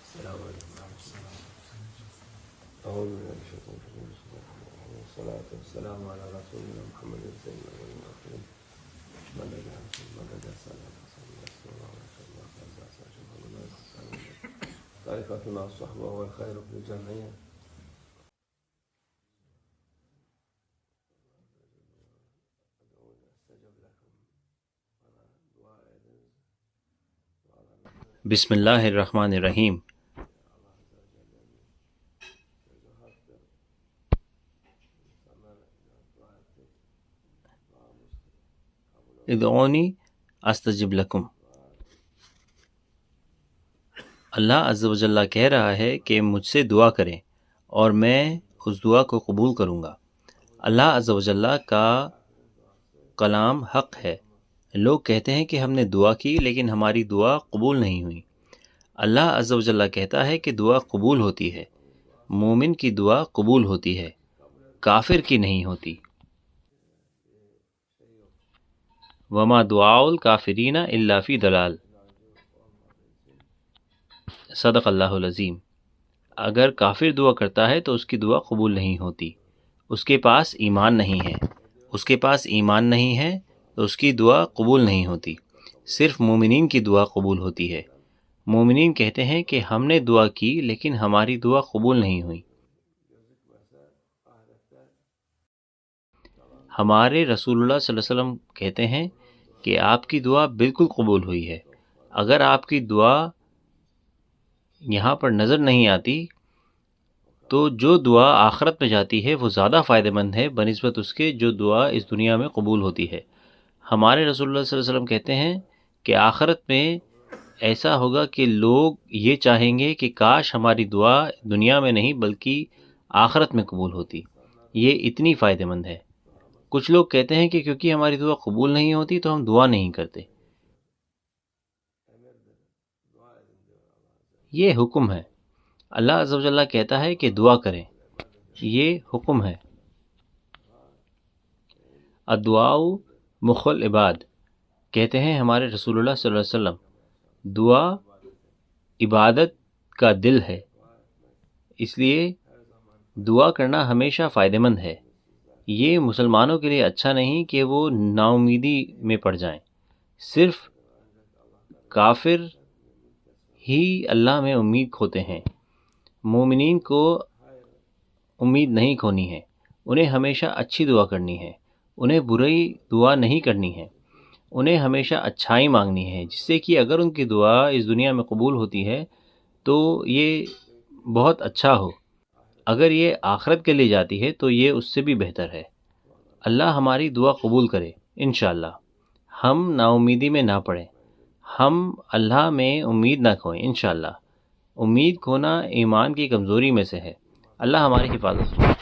السلام علیکم اعوذ باللہ من الشیطان الرجیم بسم اللہ الرحمن الرحیم والصلاة والسلام علی رسولنا محمد سید الاولین والآخرین مدد طائفة مع الصحبة والخير في الجمعية بسم اللہ الرحمن الرحیم۔ ادعونی استجب لکم۔ اللہ عز و جل کہہ رہا ہے کہ مجھ سے دعا کریں اور میں اس دعا کو قبول کروں گا۔ اللہ عز و جل کا کلام حق ہے۔ لوگ کہتے ہیں کہ ہم نے دعا کی لیکن ہماری دعا قبول نہیں ہوئی۔ اللہ عز و جل کہتا ہے کہ دعا قبول ہوتی ہے، مومن کی دعا قبول ہوتی ہے، کافر کی نہیں ہوتی۔ وما دعاء الکافرین الا فی ضلال۔ صدق اللہ العظیم۔ اگر کافر دعا کرتا ہے تو اس کی دعا قبول نہیں ہوتی، اس کے پاس ایمان نہیں ہے، اس کے پاس ایمان نہیں ہے تو اس کی دعا قبول نہیں ہوتی۔ صرف مومنین کی دعا قبول ہوتی ہے۔ مومنین کہتے ہیں کہ ہم نے دعا کی لیکن ہماری دعا قبول نہیں ہوئی۔ ہمارے رسول اللہ صلی اللہ علیہ وسلم کہتے ہیں کہ آپ کی دعا بالکل قبول ہوئی ہے۔ اگر آپ کی دعا یہاں پر نظر نہیں آتی تو جو دعا آخرت میں جاتی ہے وہ زیادہ فائدہ مند ہے بنسبت اس کے جو دعا اس دنیا میں قبول ہوتی ہے۔ ہمارے رسول اللہ صلی اللہ علیہ وسلم کہتے ہیں کہ آخرت میں ایسا ہوگا کہ لوگ یہ چاہیں گے کہ کاش ہماری دعا دنیا میں نہیں بلکہ آخرت میں قبول ہوتی، یہ اتنی فائدہ مند ہے۔ کچھ لوگ کہتے ہیں کہ کیونکہ ہماری دعا قبول نہیں ہوتی تو ہم دعا نہیں کرتے۔ یہ حکم ہے، اللہ عز و جل کہتا ہے کہ دعا کریں، یہ حکم ہے۔ الدعاء مخ العباد، کہتے ہیں ہمارے رسول اللہ صلی اللہ علیہ وسلم، دعا عبادت کا دل ہے، اس لیے دعا کرنا ہمیشہ فائدہ مند ہے۔ یہ مسلمانوں کے لیے اچھا نہیں کہ وہ نا امیدی میں پڑ جائیں۔ صرف کافر ہی اللہ میں امید کھوتے ہیں۔ مومنین کو امید نہیں کھونی ہے، انہیں ہمیشہ اچھی دعا کرنی ہے، انہیں بری دعا نہیں کرنی ہے، انہیں ہمیشہ اچھائی مانگنی ہے، جس سے کہ اگر ان کی دعا اس دنیا میں قبول ہوتی ہے تو یہ بہت اچھا ہو، اگر یہ آخرت کے لیے جاتی ہے تو یہ اس سے بھی بہتر ہے۔ اللہ ہماری دعا قبول کرے انشاءاللہ۔ ہم نا امیدی میں نہ پڑیں، ہم اللہ میں امید نہ کھوئیں انشاءاللہ۔ امید کھونا ایمان کی کمزوری میں سے ہے۔ اللہ ہماری حفاظت کرے۔